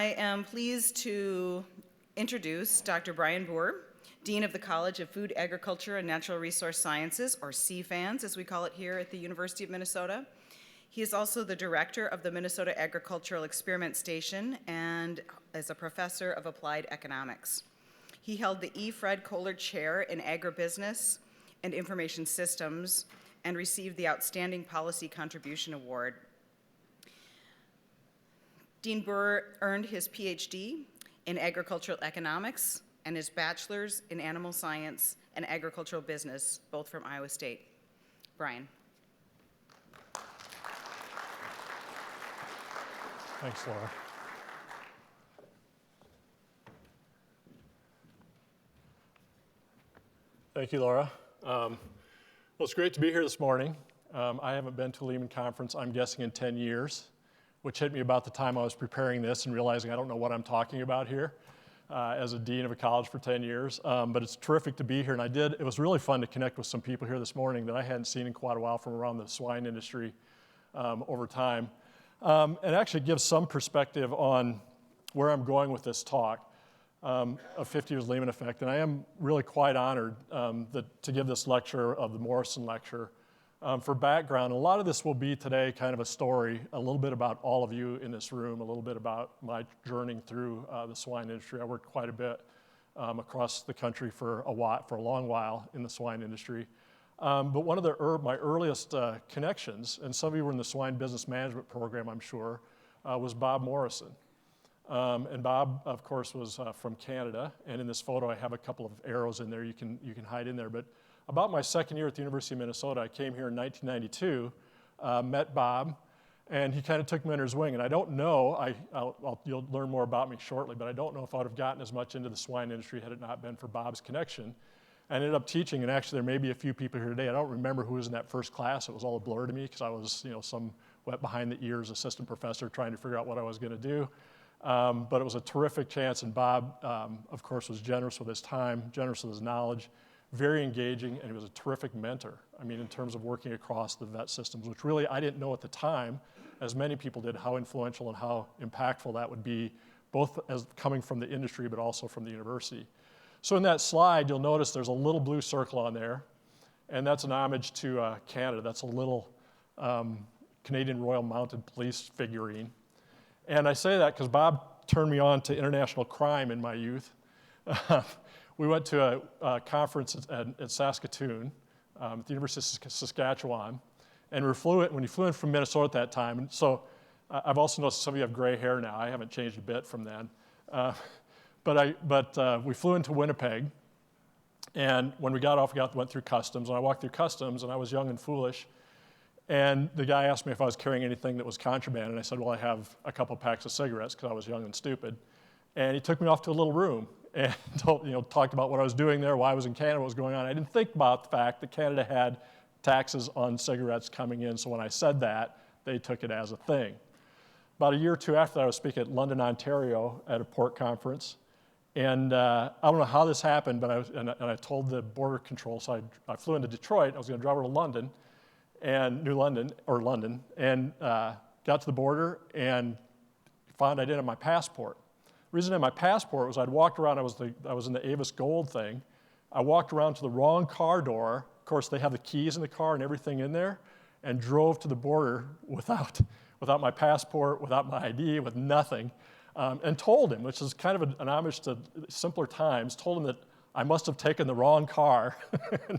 I am pleased to introduce Dr. Brian Buhr, Dean of the College of Food, Agriculture, and Natural Resource Sciences, or CFANS, as we call it here at the University of Minnesota. He is also the director of the Minnesota Agricultural Experiment Station and is a professor of applied economics. He held the E. Fred Kohler Chair in Agribusiness and Information Systems and received the Outstanding Policy Contribution Award. Dean Buhr earned his PhD in agricultural economics and his bachelor's in animal science and agricultural business, both from Iowa State. Brian. Thanks, Laura. Thank you, Laura. Well, it's great to be here this morning. I haven't been to a Leman conference, I'm guessing, in 10 years, which hit me about the time I was preparing this and realizing I don't know what I'm talking about here as a dean of a college for 10 years. But it's terrific to be here, and it was really fun to connect with some people here this morning that I hadn't seen in quite a while from around the swine industry over time. And actually gives some perspective on where I'm going with this talk of 50 Years Leman Effect. And I am really quite honored to give this lecture of the Morrison Lecture. For background, a lot of this will be today kind of a story, a little bit about all of you in this room, a little bit about my journey through the swine industry. I worked quite a bit across the country for a long while in the swine industry. But one of my earliest connections, and some of you were in the swine business management program, I'm sure, was Bob Morrison. And Bob, of course, was from Canada. And in this photo, I have a couple of arrows in there you can hide in there. But about my second year at the University of Minnesota, I came here in 1992, met Bob, and he kind of took me under his wing. And I don't know, you'll learn more about me shortly, but I don't know if I would have gotten as much into the swine industry had it not been for Bob's connection. I ended up teaching, and actually there may be a few people here today. I don't remember who was in that first class. It was all a blur to me because I was, some wet behind the ears assistant professor trying to figure out what I was going to do. But it was a terrific chance, and Bob, of course, was generous with his time, generous with his knowledge, very engaging, and he was a terrific mentor. I mean, in terms of working across the vet systems, which really I didn't know at the time, as many people did, how influential and how impactful that would be, both as coming from the industry but also from the university. So in that slide, you'll notice there's a little blue circle on there, and that's an homage to Canada. That's a little Canadian Royal Mounted Police figurine. And I say that because Bob turned me on to international crime in my youth. We went to a conference at Saskatoon, at the University of Saskatchewan, and when you flew in from Minnesota at that time, and so I've also noticed some of you have gray hair now. I haven't changed a bit from then. But we flew into Winnipeg, and when we got off, went through customs, and I walked through customs, and I was young and foolish, and the guy asked me if I was carrying anything that was contraband, and I said, well, I have a couple packs of cigarettes, because I was young and stupid. And he took me off to a little room and talked about what I was doing there, why I was in Canada, what was going on. I didn't think about the fact that Canada had taxes on cigarettes coming in, so when I said that, they took it as a thing. About a year or two after that, I was speaking at London, Ontario at a port conference. And I don't know how this happened, but I told the border control, so I flew into Detroit. I was going to drive over to London, and got to the border and found I didn't have my passport. The reason I had my passport was I'd walked around, I was in the Avis Gold thing. I walked around to the wrong car door. Of course, they have the keys in the car and everything in there, and drove to the border without my passport, without my ID, with nothing. And told him, which is kind of an homage to simpler times, told him that I must have taken the wrong car and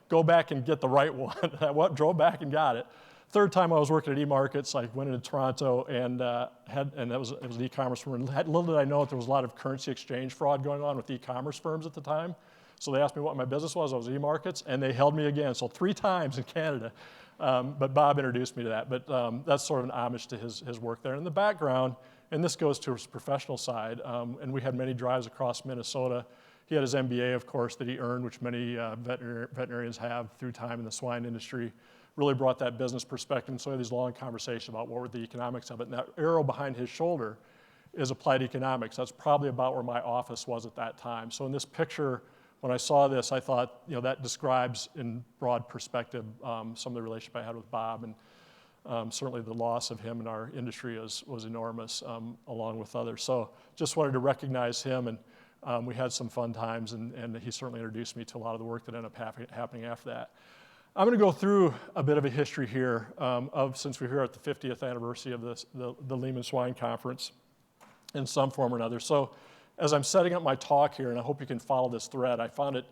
go back and get the right one. I drove back and got it. Third time I was working at eMarkets, I went into Toronto and it was an e-commerce firm. Little did I know that there was a lot of currency exchange fraud going on with e-commerce firms at the time. So they asked me what my business was. I was eMarkets, and they held me again. So 3 times in Canada. But Bob introduced me to that. But that's sort of an homage to his work there. In the background, and this goes to his professional side, and we had many drives across Minnesota. He had his MBA, of course, that he earned, which many veterinarians have through time in the swine industry. Really brought that business perspective, and so we had these long conversations about what were the economics of it. And that arrow behind his shoulder is applied economics. That's probably about where my office was at that time. So in this picture, when I saw this, I thought, that describes in broad perspective some of the relationship I had with Bob. And Certainly the loss of him in our industry was enormous, along with others. So just wanted to recognize him, and we had some fun times, and he certainly introduced me to a lot of the work that ended up happening after that. I'm going to go through a bit of a history here since we're here at the 50th anniversary of the Leman Swine Conference in some form or another. So as I'm setting up my talk here, and I hope you can follow this thread, I found it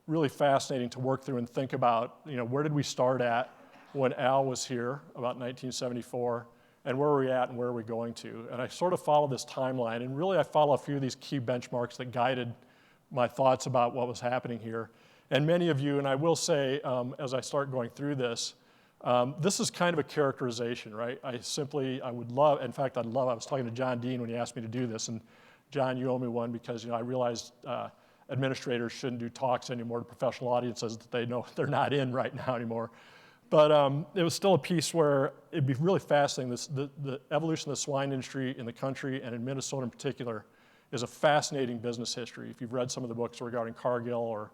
really fascinating to work through and think about, where did we start at when Al was here, about 1974, and where are we at and where are we going to? And I sort of follow this timeline, and really I follow a few of these key benchmarks that guided my thoughts about what was happening here. And many of you, and I will say as I start going through this, this is kind of a characterization, right? I would love, in fact, I was talking to John Dean when he asked me to do this, and John, you owe me one because I realized administrators shouldn't do talks anymore to professional audiences that they know they're not in right now anymore. But it was still a piece where it'd be really fascinating. The evolution of the swine industry in the country and in Minnesota in particular is a fascinating business history. If you've read some of the books regarding Cargill or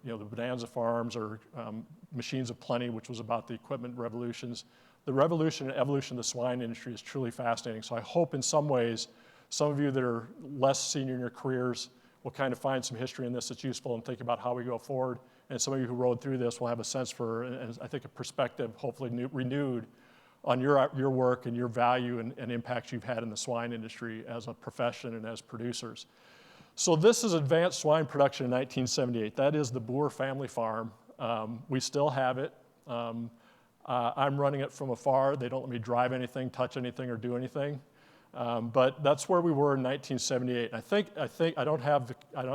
the Bonanza Farms or Machines of Plenty, which was about the equipment revolutions, the revolution and evolution of the swine industry is truly fascinating. So I hope in some ways, some of you that are less senior in your careers will kind of find some history in this that's useful and think about how we go forward. And some of you who rode through this will have a sense for, and I think a perspective, hopefully renewed on your work and your value and impacts you've had in the swine industry as a profession and as producers. So this is advanced swine production in 1978. That is the Buhr family farm. We still have it. I'm running it from afar. They don't let me drive anything, touch anything, or do anything. But that's where we were in 1978. I don't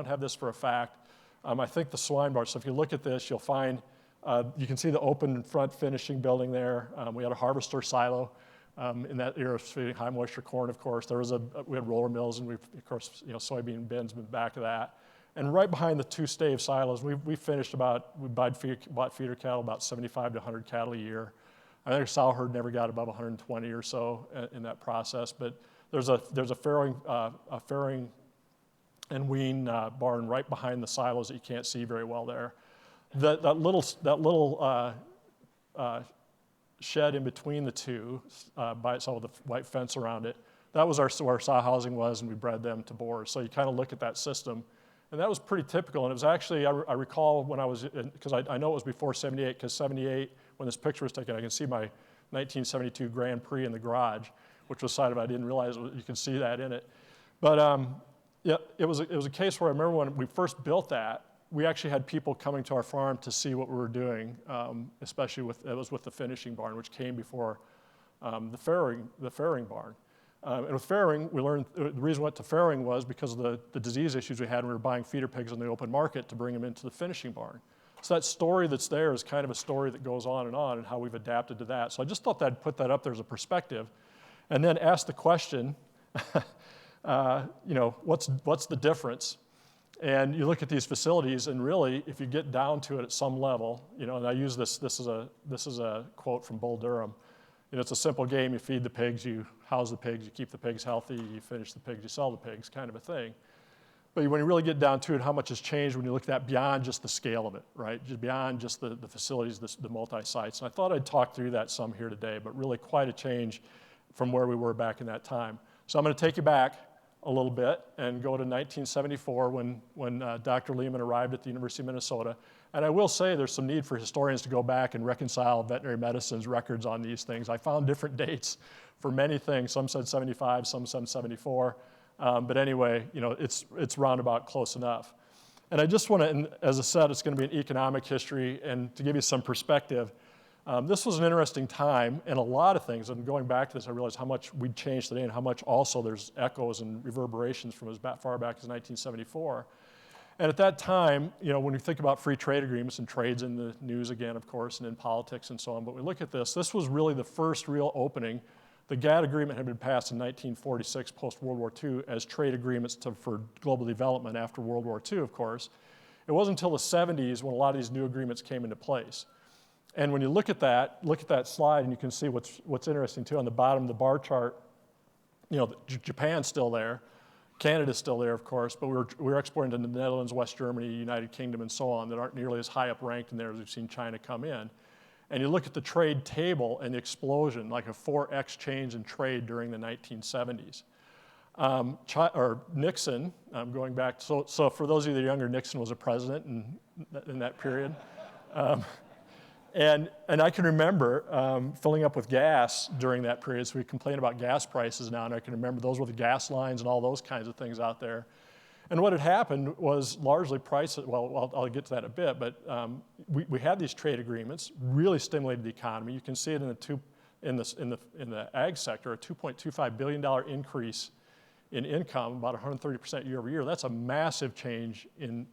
have this for a fact. I think the swine barn. So if you look at this, you'll find you can see the open front finishing building there. We had a harvester silo. In that era, feeding high moisture corn, of course. We had roller mills, and of course, soybean bins in the back of that. And right behind the two stave silos, we bought feeder cattle about 75 to 100 cattle a year. I think our sow herd never got above 120 or so in that process. But there's a farrowing and wean barn right behind the silos that you can't see very well there. That little shed in between the two by itself with a white fence around it. That was where our sow housing was, and we bred them to boars. So you kind of look at that system, and that was pretty typical. And it was actually, I recall when I was, because I know it was before 78, because 78, when this picture was taken, I can see my 1972 Grand Prix in the garage, which was side of it. I didn't realize you can see that in it. But yeah, it was a case where I remember when we first built that, we actually had people coming to our farm to see what we were doing, especially with the finishing barn, which came before the farrowing barn. And with farrowing, we learned the reason we went to farrowing was because of the disease issues we had when we were buying feeder pigs on the open market to bring them into the finishing barn. So that story that's there is kind of a story that goes on and how we've adapted to that. So I just thought that I'd put that up there as a perspective, and then ask the question, what's the difference? And you look at these facilities, and really, if you get down to it at some level, and I use this is a quote from Bull Durham. It's a simple game. You feed the pigs, you house the pigs, you keep the pigs healthy, you finish the pigs, you sell the pigs, kind of a thing. But when you really get down to it, how much has changed when you look at that beyond just the scale of it, right? Just beyond just the facilities, the multi-sites. And I thought I'd talk through that some here today, but really quite a change from where we were back in that time. So I'm going to take you back a little bit and go to 1974 when Dr. Leman arrived at the University of Minnesota. And I will say there's some need for historians to go back and reconcile veterinary medicine's records on these things. I found different dates for many things. Some said 75, some said 74. But anyway, it's roundabout close enough. And I just want to, and as I said, it's going to be an economic history. And to give you some perspective, this was an interesting time in a lot of things. And going back to this, I realized how much we'd changed today and how much also there's echoes and reverberations from as far back as 1974. And at that time, when you think about free trade agreements, and trade's in the news again, of course, and in politics and so on, but we look at this was really the first real opening. The GATT agreement had been passed in 1946, post-World War II, as trade agreements for global development after World War II, of course. It wasn't until the 70s when a lot of these new agreements came into place. And when you look at that slide, and you can see what's interesting too, on the bottom of the bar chart, Japan's still there, Canada's still there, of course, but we're exporting to the Netherlands, West Germany, United Kingdom, and so on that aren't nearly as high up ranked in there as we've seen China come in. And you look at the trade table and the explosion, like a 4x change in trade during the 1970s. Nixon, going back, so for those of you that are younger, Nixon was a president in that period. And I can remember filling up with gas during that period. So we complain about gas prices now, and I can remember those were the gas lines and all those kinds of things out there. And what had happened was largely prices, well, I'll get to that in a bit, but we had these trade agreements, really stimulated the economy. You can see it in the ag sector, a $2.25 billion increase in income, about 130% year over year. That's a massive change in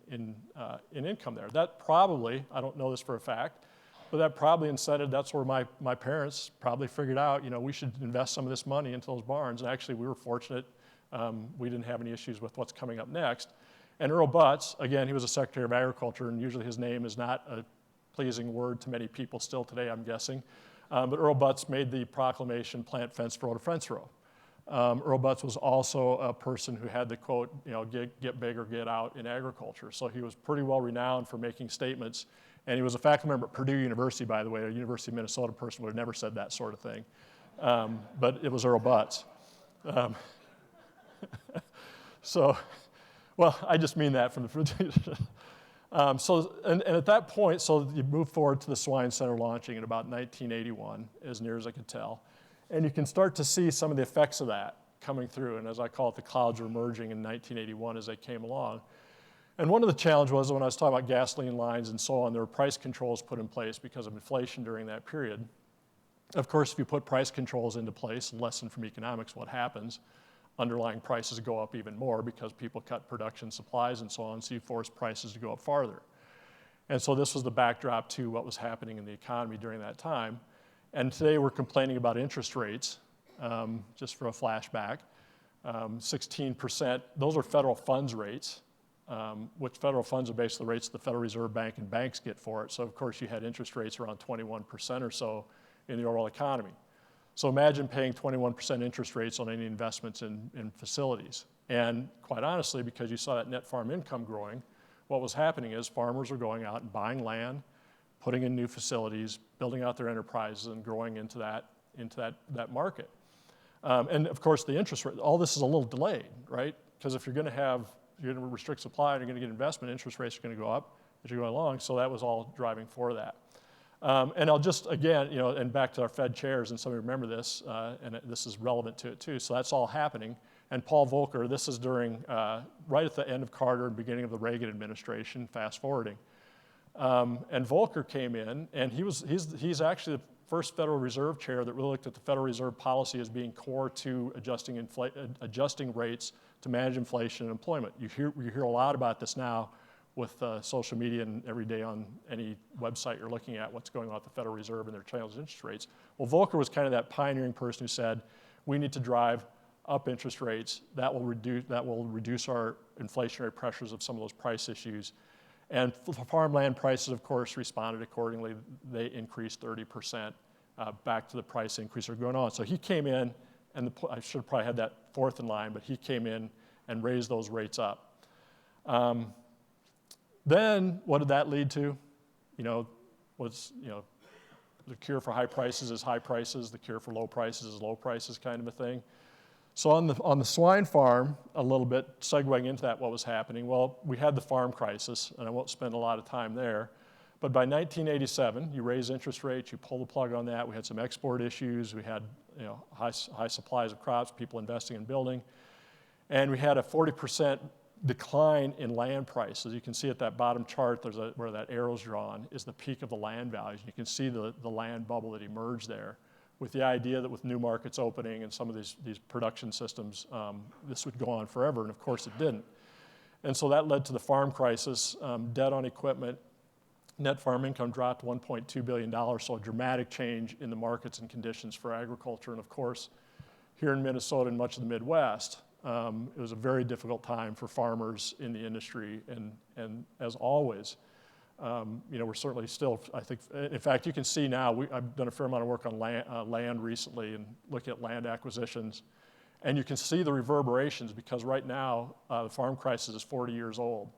income there. That probably, I don't know this for a fact, but that probably incented, that's where my parents probably figured out, we should invest some of this money into those barns. And actually, we were fortunate. We didn't have any issues with what's coming up next. And Earl Butz, again, he was a Secretary of Agriculture, and usually his name is not a pleasing word to many people still today, I'm guessing. But Earl Butz made the proclamation, plant fence row to fence row. Earl Butz was also a person who had the quote, get big or get out in agriculture. So he was pretty well renowned for making statements. And he was a faculty member at Purdue University, by the way. A University of Minnesota person would have never said that sort of thing. But it was Earl Butz. So, well, I just mean that from the and at that point, so you move forward to the Swine Center launching in about 1981, as near as I can tell. And you can start to see some of the effects of that coming through. And as I call it, the clouds were emerging in 1981 as they came along. And one of the challenges was when I was talking about gasoline lines and so on, there were price controls put in place because of inflation during that period. Of course, if you put price controls into place, lesson from economics, what happens? Underlying prices go up even more because people cut production supplies and so on, so you force prices to go up farther. And so this was the backdrop to what was happening in the economy during that time. And today we're complaining about interest rates, just for a flashback. 16%, those are federal funds rates, which federal funds are basically the rates the Federal Reserve Bank and banks get for it. So of course you had interest rates around 21% or so in the overall economy. So imagine paying 21% interest rates on any investments in facilities. And quite honestly, because you saw that net farm income growing, what was happening is farmers were going out and buying land, putting in new facilities, building out their enterprises, and growing into that market. And of course, the interest rate, all this is a little delayed, right? Because if you're going to restrict supply and you're going to get investment, interest rates are going to go up as you go along. So that was all driving for that. And I'll just, again, and back to our Fed chairs, and some of you remember this, and this is relevant to it too. So that's all happening. And Paul Volcker, this is during, right at the end of Carter and beginning of the Reagan administration, fast forwarding. And Volcker came in, and he's actually the first Federal Reserve chair that really looked at the Federal Reserve policy as being core to adjusting rates to manage inflation and employment. You hear a lot about this now with social media and every day on any website you're looking at what's going on at the Federal Reserve and their challenge interest rates. Well, Volcker was kind of that pioneering person who said, we need to drive up interest rates. That will reduce our inflationary pressures of some of those price issues. And farmland prices, of course, responded accordingly. They increased 30% back to the price increase that are going on. So he came in, and I should have probably had that fourth in line, but he came in and raised those rates up. Then what did that lead to? The cure for high prices is high prices. The cure for low prices is low prices, kind of a thing. So on the swine farm, a little bit segueing into that, what was happening? Well, we had the farm crisis, and I won't spend a lot of time there. But by 1987, you raise interest rates, you pull the plug on that. We had some export issues. We had high supplies of crops, people investing in building. And we had a 40% decline in land prices. You can see at that bottom chart, where that arrow's drawn, is the peak of the land values. You can see the land bubble that emerged there, with the idea that with new markets opening and some of these production systems, this would go on forever, and of course it didn't. And so that led to the farm crisis, debt on equipment, net farm income dropped $1.2 billion, so a dramatic change in the markets and conditions for agriculture. And of course, here in Minnesota and much of the Midwest, it was a very difficult time for farmers in the industry, and as always, we're certainly still, I think, in fact, you can see now, I've done a fair amount of work on land recently and looking at land acquisitions, and you can see the reverberations because right now, the farm crisis is 40 years old.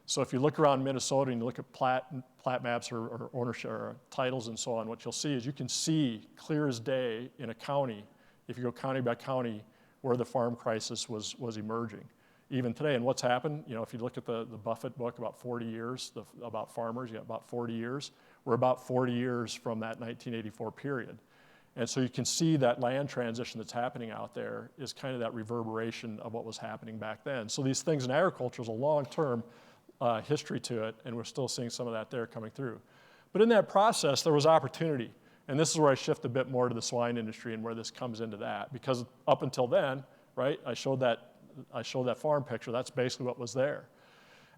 So if you look around Minnesota and you look at plat plat maps or ownership or titles and so on, what you'll see is you can see clear as day in a county, if you go county by county, where the farm crisis was emerging. Even today, and what's happened, if you look at the Buffett book about 40 years, about farmers, you got about 40 years. We're about 40 years from that 1984 period. And so you can see that land transition that's happening out there is kind of that reverberation of what was happening back then. So these things in agriculture is a long-term history to it, and we're still seeing some of that there coming through. But in that process, there was opportunity. And this is where I shift a bit more to the swine industry and where this comes into that. Because up until then, right, I showed that farm picture. That's basically what was there.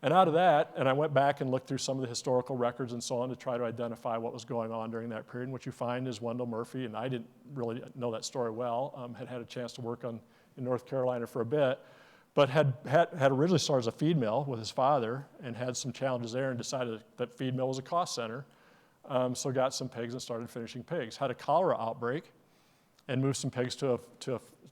And out of that, and I went back and looked through some of the historical records and so on to try to identify what was going on during that period. And what you find is Wendell Murphy, and I didn't really know that story well, had a chance to work in North Carolina for a bit, but had originally started as a feed mill with his father and had some challenges there and decided that feed mill was a cost center. So got some pigs and started finishing pigs. Had a cholera outbreak and moved some pigs to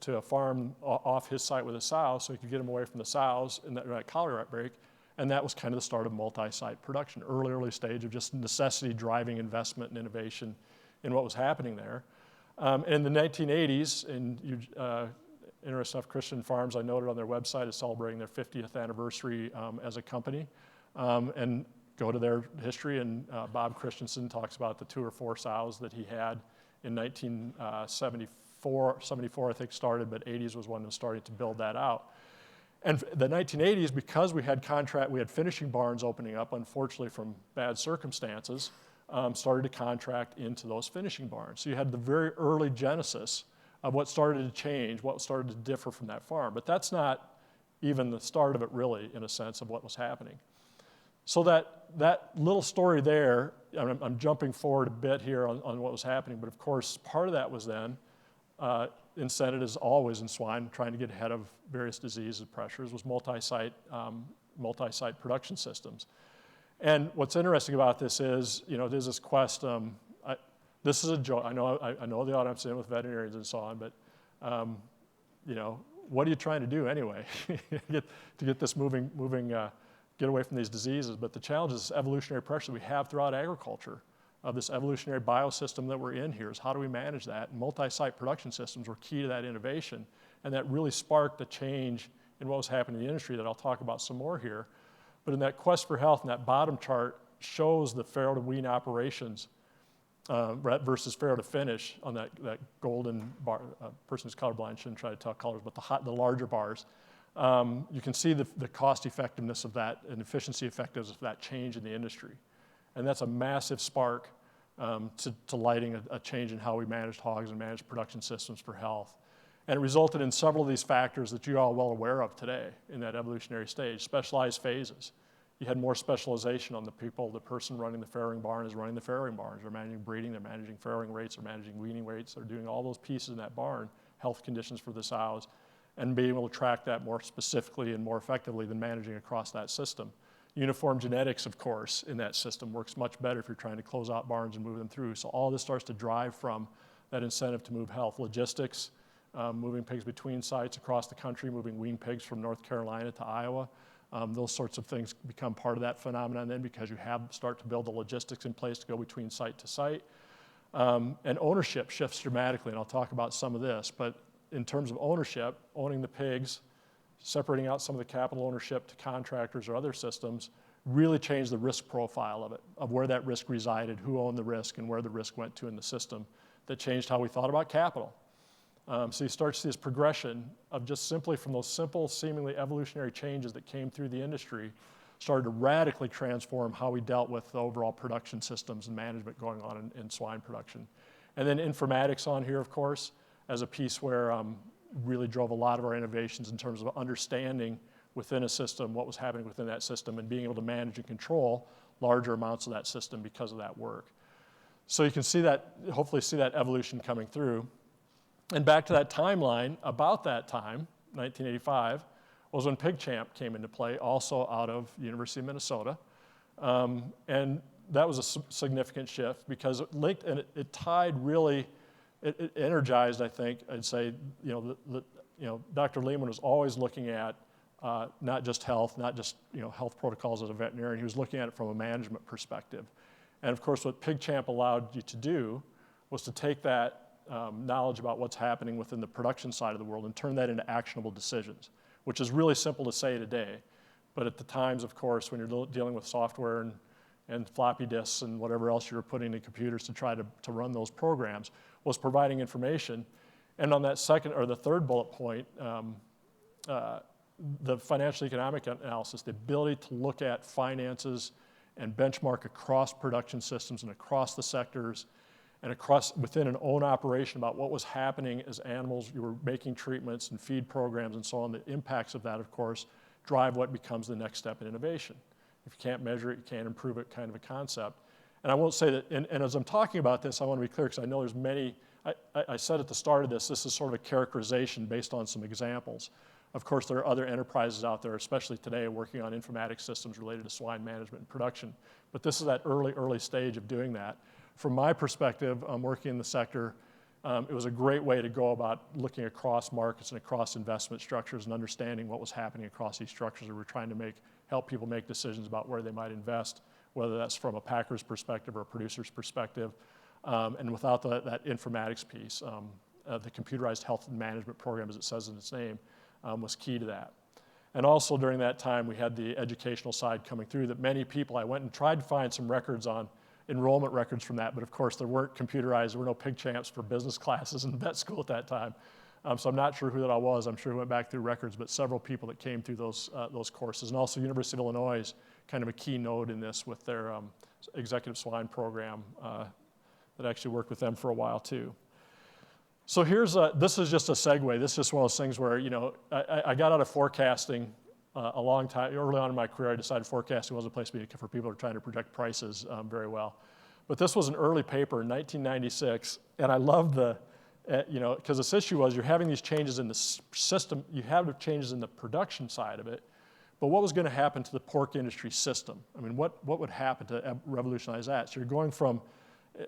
a farm off his site with his sows so he could get them away from the sows in that cholera outbreak. And that was kind of the start of multi-site production, early stage of just necessity driving investment and innovation in what was happening there. In the 1980s, interesting enough, Christian Farms, I noted on their website, is celebrating their 50th anniversary as a company. And go to their history, and Bob Christensen talks about the 2 or 4 sows that he had in 1974, 74 I think started, but 80s was when they started to build that out. And the 1980s, because we had finishing barns opening up, unfortunately from bad circumstances, started to contract into those finishing barns. So you had the very early genesis of what started to change, what started to differ from that farm. But that's not even the start of it really, in a sense, of what was happening. So that little story there, I'm jumping forward a bit here on what was happening, but of course part of that was then incented, as always in swine, trying to get ahead of various diseases and pressures, was multi-site production systems. And what's interesting about this is, there's this quest. This is a joke. I know the audience in with veterinarians and so on, but what are you trying to do anyway to get this moving, get away from these diseases? But the challenge is this evolutionary pressure that we have throughout agriculture, of this evolutionary biosystem that we're in here, is how do we manage that? And multi-site production systems were key to that innovation, and that really sparked a change in what was happening in the industry that I'll talk about some more here. But in that quest for health, and that bottom chart shows the farrow to wean operations versus farrow to finish on that golden bar. A person who's colorblind shouldn't try to tell colors, but the larger bars. You can see the cost effectiveness of that and efficiency effectiveness of that change in the industry. And that's a massive spark to lighting a change in how we managed hogs and managed production systems for health. And it resulted in several of these factors that you're all well aware of today in that evolutionary stage. Specialized phases. You had more specialization on the people. The person running the farrowing barn is running the farrowing barns. They're managing breeding, they're managing farrowing rates, they're managing weaning rates, they're doing all those pieces in that barn, health conditions for the sows, and being able to track that more specifically and more effectively than managing across that system. Uniform genetics, of course, in that system works much better if you're trying to close out barns and move them through. So all this starts to drive from that incentive to move health. Logistics, moving pigs between sites across the country, moving weaned pigs from North Carolina to Iowa. Those sorts of things become part of that phenomenon then, because you start to build the logistics in place to go between site to site. And ownership shifts dramatically, and I'll talk about some of this. But in terms of ownership, owning the pigs, separating out some of the capital ownership to contractors or other systems, really changed the risk profile of it, of where that risk resided, who owned the risk, and where the risk went to in the system. That changed how we thought about capital. So you start to see this progression of just simply from those simple, seemingly evolutionary changes that came through the industry, started to radically transform how we dealt with the overall production systems and management going on in swine production. And then informatics on here, of course, as a piece where really drove a lot of our innovations in terms of understanding within a system what was happening within that system and being able to manage and control larger amounts of that system because of that work. So you can see that, hopefully see that evolution coming through. And back to that timeline, about that time, 1985, was when PigChamp came into play, also out of the University of Minnesota. And that was a significant shift because it linked and it tied really, it energized, I think, I'd say, Dr. Leman was always looking at not just health, not just health protocols as a veterinarian. He was looking at it from a management perspective. And of course, what PigChamp allowed you to do was to take that knowledge about what's happening within the production side of the world and turn that into actionable decisions, which is really simple to say today. But at the times, of course, when you're dealing with software and floppy disks and whatever else you were putting in computers to try to run those programs, was providing information. And on that second or the third bullet point, the financial economic analysis, the ability to look at finances and benchmark across production systems and across the sectors and across within an own operation about what was happening as animals, you were making treatments and feed programs and so on. The impacts of that, of course, drive what becomes the next step in innovation. If you can't measure it, you can't improve it, kind of a concept. And I won't say that, and as I'm talking about this, I want to be clear because I know there's many, I said at the start of this is sort of a characterization based on some examples. Of course, there are other enterprises out there, especially today, working on informatics systems related to swine management and production. But this is that early stage of doing that. From my perspective, working in the sector, it was a great way to go about looking across markets and across investment structures and understanding what was happening across these structures. We were trying to help people make decisions about where they might invest, whether that's from a packer's perspective or a producer's perspective. And without that informatics piece, the computerized health and management program, as it says in its name, was key to that. And also during that time, we had the educational side coming through that many people, I went and tried to find some records on enrollment records from that, but of course there weren't computerized, there were no PigChamps for business classes in vet school at that time. So I'm not sure who that all was. I'm sure we went back through records, but several people that came through those courses. And also University of Illinois is kind of a key node in this with their executive swine program that actually worked with them for a while too. So this is just a segue. This is just one of those things where, I got out of forecasting a long time. Early on in my career, I decided forecasting wasn't a place for people who are trying to project prices very well. But this was an early paper in 1996, and I love because this issue was you're having these changes in the system, you have the changes in the production side of it, but what was going to happen to the pork industry system? I mean, what would happen to revolutionize that? So you're going from,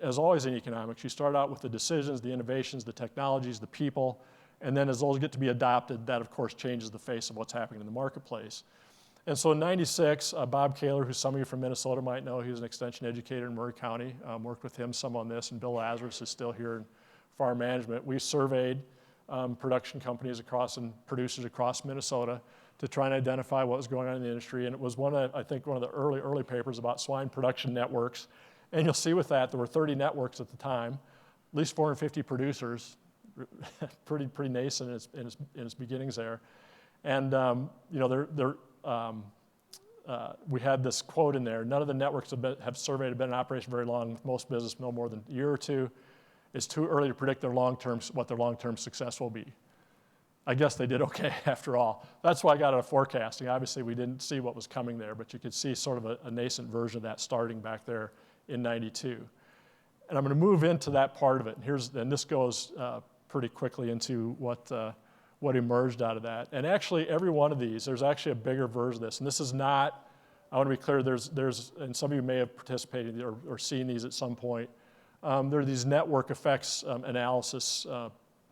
as always in economics, you start out with the decisions, the innovations, the technologies, the people, and then as those get to be adopted, that of course changes the face of what's happening in the marketplace. And so in 96, Bob Kaler, who some of you from Minnesota might know, he was an extension educator in Murray County, worked with him some on this, and Bill Lazarus is still here in farm management. We surveyed production companies and producers across Minnesota to try and identify what was going on in the industry, and it was one of the early papers about swine production networks. And you'll see with that, there were 30 networks at the time, at least 450 producers, pretty nascent in its beginnings there. And we had this quote in there: none of the networks have surveyed have been in operation very long, with most business no more than a year or two. It's too early to predict what their long-term success will be. I guess they did okay after all. That's why I got out of forecasting. Obviously, we didn't see what was coming there, but you could see sort of a nascent version of that starting back there in 92. And I'm going to move into that part of it. And this goes pretty quickly into what emerged out of that. And actually, every one of these, there's actually a bigger version of this. And this is not, I want to be clear, and some of you may have participated or seen these at some point. There are these network effects analysis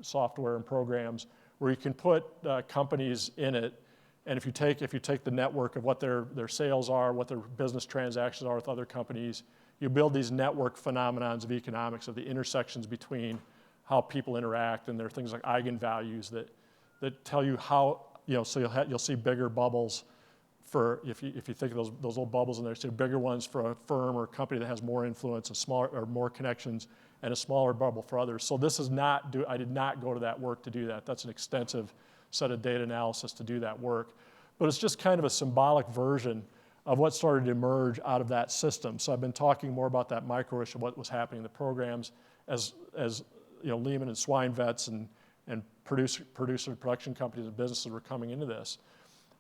software and programs where you can put companies in it, and if you take the network of what their sales are, what their business transactions are with other companies, you build these network phenomenons of economics, of the intersections between how people interact, and there are things like eigenvalues that tell you how, so you'll see bigger bubbles for, if you think of those little bubbles in there, so bigger ones for a firm or a company that has more influence, and smaller or more connections, and a smaller bubble for others. So this is not, I did not go to that work to do that. That's an extensive set of data analysis to do that work. But it's just kind of a symbolic version of what started to emerge out of that system. So I've been talking more about that micro issue, what was happening in the programs as Leman and swine vets and production companies and businesses were coming into this.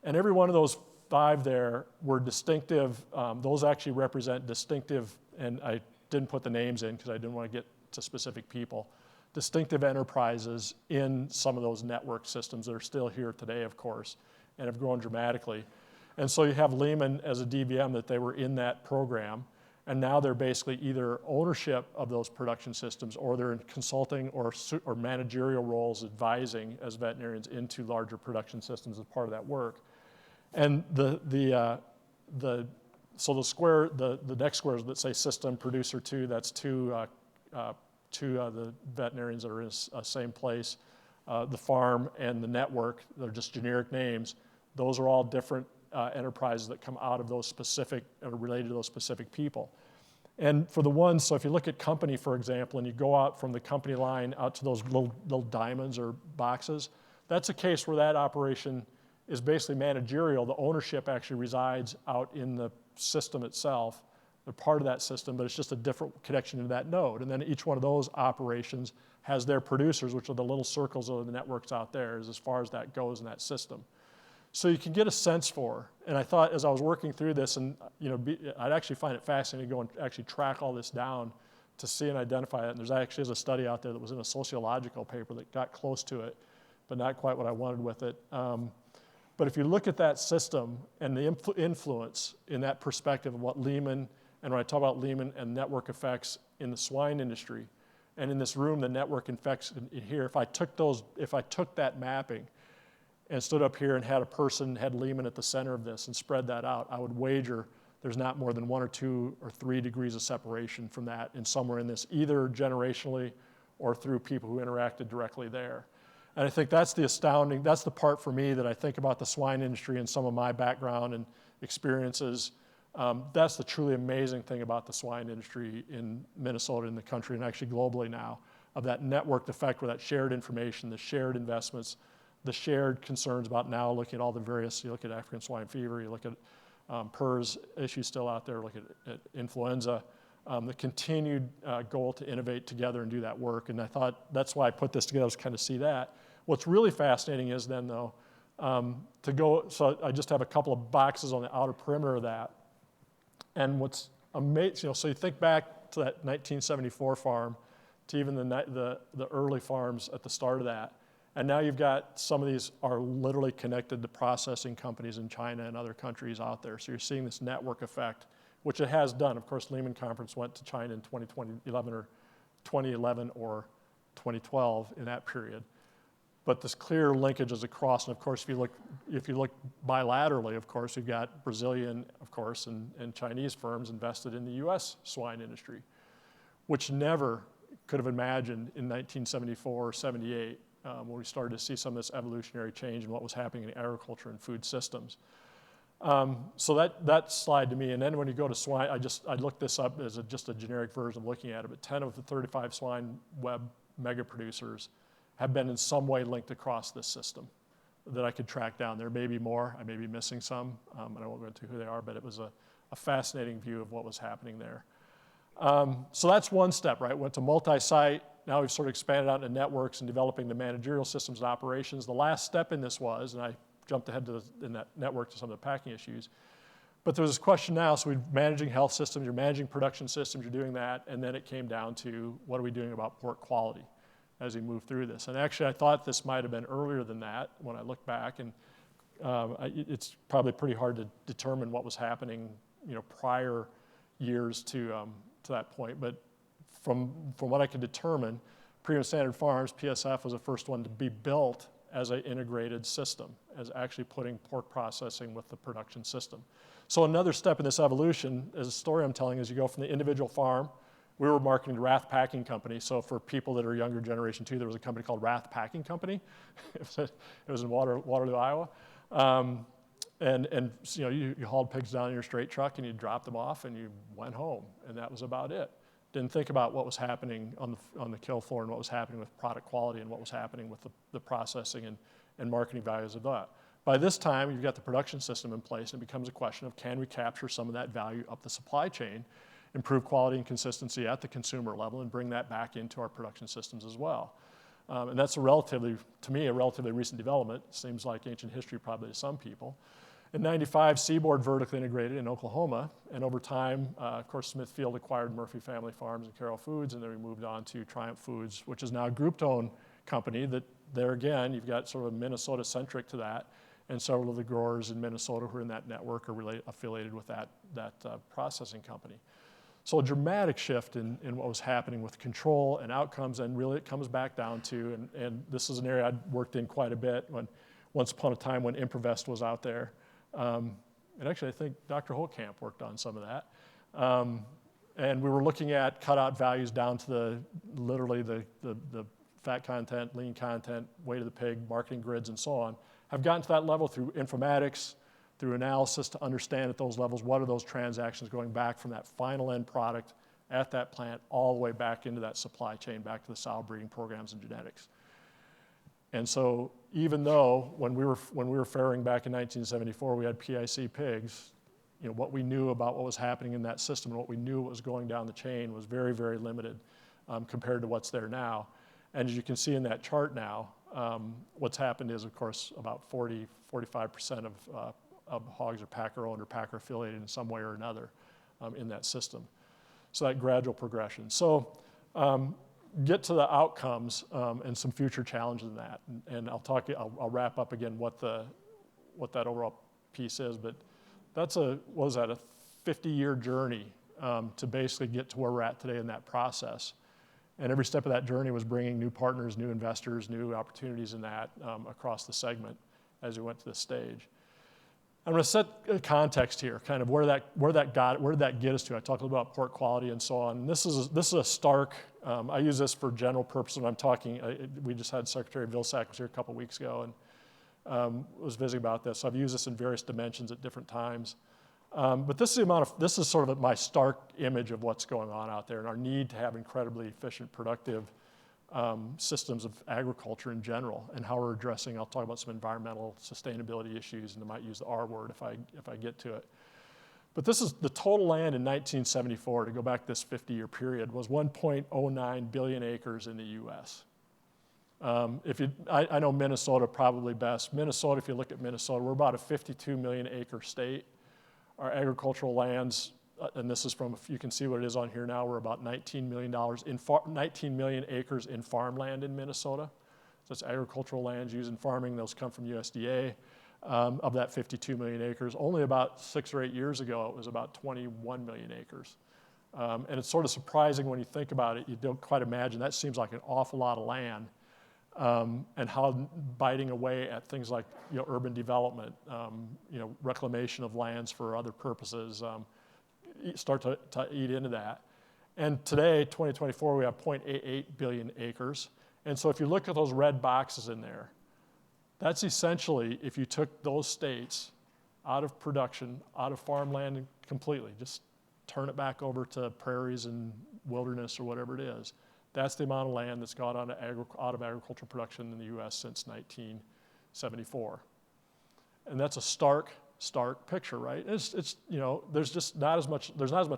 And every one of those 5 there were distinctive. Those actually represent distinctive, and I didn't put the names in because I didn't want to get to specific people, distinctive enterprises in some of those network systems that are still here today, of course, and have grown dramatically. And so you have Leman as a DVM, that they were in that program, and now they're basically either ownership of those production systems, or they're in consulting or managerial roles advising as veterinarians into larger production systems as part of that work. And so the next squares that say system producer 2, that's two the veterinarians that are in the same place. The farm and the network, they're just generic names. Those are all different enterprises that come out of those specific, or related to those specific people. And for the ones, so if you look at company, for example, and you go out from the company line out to those little diamonds or boxes, that's a case where that operation is basically managerial. The ownership actually resides out in the system itself. They're part of that system, but it's just a different connection to that node. And then each one of those operations has their producers, which are the little circles of the networks out there, as far as that goes in that system. So you can get a sense for, and I thought as I was working through this, and I'd actually find it fascinating to go and actually track all this down to see and identify it. And there's actually a study out there that was in a sociological paper that got close to it, but not quite what I wanted with it. But if you look at that system and the influence in that perspective of what Leman, and when I talk about Leman and network effects in the swine industry, and in this room, the network effects in here, if I took that mapping and stood up here and had a person, had Leman at the center of this and spread that out, I would wager there's not more than 1 or 2 or 3 degrees of separation from that in somewhere in this, either generationally or through people who interacted directly there. And I think that's the part for me that I think about the swine industry and some of my background and experiences. That's the truly amazing thing about the swine industry in Minnesota, in the country, and actually globally now, of that networked effect where that shared information, the shared investments, the shared concerns about now looking at all the various, you look at African swine fever, you look at PRRS issues still out there, look at influenza, the continued goal to innovate together and do that work. And I thought that's why I put this together, was kind of see that. What's really fascinating is then though, so I just have a couple of boxes on the outer perimeter of that. And what's amazing, so you think back to that 1974 farm, to even the early farms at the start of that. And now you've got some of these are literally connected to processing companies in China and other countries out there. So you're seeing this network effect, which it has done. Of course, Leman Conference went to China in 2011 or 2012 in that period. But this clear linkage is across, and of course, if you look bilaterally, of course, you've got Brazilian, of course, and Chinese firms invested in the U.S. swine industry, which never could have imagined in 1974 or 78 when we started to see some of this evolutionary change in what was happening in agriculture and food systems. So that slide to me, and then when you go to swine, I looked this up as just a generic version of looking at it, but 10 of the 35 swine web mega producers have been in some way linked across this system that I could track down. There may be more, I may be missing some, and I won't go into who they are, but it was a fascinating view of what was happening there. So that's one step, right? Went to multi-site, now we've sort of expanded out into networks and developing the managerial systems and operations. The last step in this was, and I jumped ahead in that network to some of the packing issues, but there was this question now, so we're managing health systems, you're managing production systems, you're doing that, and then it came down to what are we doing about pork quality as we move through this. And actually I thought this might have been earlier than that when I look back, and it's probably pretty hard to determine what was happening, prior years to that point, but from what I could determine, Premium Standard Farms, PSF, was the first one to be built as an integrated system, as actually putting pork processing with the production system. So another step in this evolution, as a story I'm telling, is you go from the individual farm. We were marketing the Rath Packing Company, so for people that are younger generation too, there was a company called Rath Packing Company. It was in Waterloo, Iowa. And you hauled pigs down in your straight truck and you dropped them off and you went home, and that was about it. Didn't think about what was happening on the kill floor and what was happening with product quality and what was happening with the processing and marketing values of that. By this time, you've got the production system in place, and it becomes a question of can we capture some of that value up the supply chain, improve quality and consistency at the consumer level, and bring that back into our production systems as well. And that's to me, a relatively recent development. Seems like ancient history probably to some people. In '95, Seaboard vertically integrated in Oklahoma, and over time, of course, Smithfield acquired Murphy Family Farms and Carroll Foods, and then we moved on to Triumph Foods, which is now a group-owned company that there again, you've got sort of Minnesota-centric to that, and several of the growers in Minnesota who are in that network are affiliated with that processing company. So a dramatic shift in what was happening with control and outcomes, and really it comes back down to, and this is an area I'd worked in quite a bit once upon a time when Improvest was out there. And actually, I think Dr. Holtkamp worked on some of that. And we were looking at cutout values down to literally the fat content, lean content, weight of the pig, marketing grids, and so on. Have gotten to that level through informatics, through analysis to understand at those levels what are those transactions going back from that final end product at that plant all the way back into that supply chain, back to the sow breeding programs and genetics. And so even though when we were farrowing back in 1974, we had PIC pigs, what we knew about what was happening in that system and what we knew what was going down the chain was very, very limited compared to what's there now. And as you can see in that chart now, what's happened is, of course, about 45% of hogs are packer-owned or packer-affiliated in some way or another in that system. So that gradual progression. So get to the outcomes and some future challenges in that. And I'll wrap up again what that overall piece is. But that's a 50-year journey to basically get to where we're at today in that process. And every step of that journey was bringing new partners, new investors, new opportunities in that across the segment as we went to this stage. I'm going to set a context here, kind of where did that get us to? I talked a little about pork quality and so on. And this is a stark. I use this for general purposes when I'm talking. We just had Secretary Vilsack was here a couple of weeks ago and was visiting about this. So I've used this in various dimensions at different times. But this is sort of my stark image of what's going on out there and our need to have incredibly efficient, productive systems of agriculture in general and how we're addressing. I'll talk about some environmental sustainability issues, and I might use the R word if I get to it. But this is the total land in 1974, to go back this 50-year period, was 1.09 billion acres in the U.S. I know Minnesota probably best. Minnesota, if you look at Minnesota, we're about a 52 million acre state. Our agricultural lands, and this is from, you can see what it is on here now, we're about $19 million 19 million acres in farmland in Minnesota. So it's agricultural lands used in farming. Those come from USDA. Of that 52 million acres, only about 6 or 8 years ago, it was about 21 million acres. And it's sort of surprising when you think about it. You don't quite imagine. That seems like an awful lot of land. And how biting away at things like urban development, reclamation of lands for other purposes, start to eat into that. And today, 2024, we have 0.88 billion acres. And so if you look at those red boxes in there, that's essentially, if you took those states out of production, out of farmland completely, just turn it back over to prairies and wilderness or whatever it is, that's the amount of land that's gone out of agricultural production in the U.S. since 1974. And that's a stark picture, right? It's there's just not as much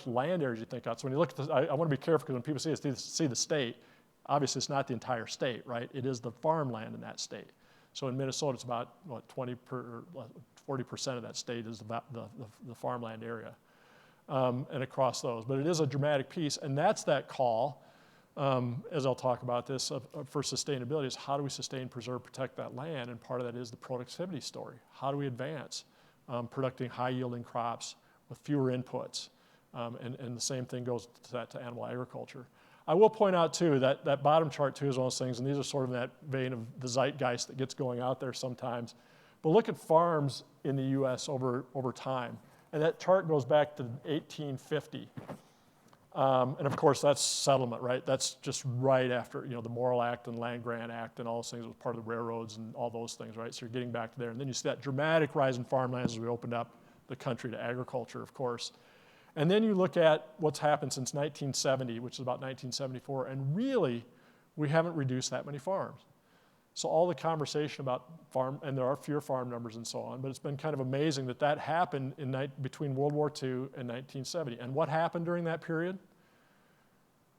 land area as you think out. So when you look at this, I want to be careful because when people see the state, obviously it's not the entire state, right? It is the farmland in that state. So in Minnesota, it's about 40% of that state is the farmland area, and across those. But it is a dramatic piece, and that's that call. As I'll talk about this, for sustainability is how do we sustain, preserve, protect that land, and part of that is the productivity story. How do we advance producing high-yielding crops with fewer inputs, and the same thing goes to animal agriculture. I will point out too that bottom chart too is one of those things, and these are sort of in that vein of the zeitgeist that gets going out there sometimes. But look at farms in the U.S. over time, and that chart goes back to 1850. And of course, that's settlement, right? That's just right after the Morrill Act and Land Grant Act and all those things. It was part of the railroads and all those things, right? So you're getting back to there. And then you see that dramatic rise in farmlands as we opened up the country to agriculture, of course. And then you look at what's happened since 1970, which is about 1974, and really, we haven't reduced that many farms. So all the conversation about farm, and there are fewer farm numbers and so on, but it's been kind of amazing that happened between World War II and 1970. And what happened during that period?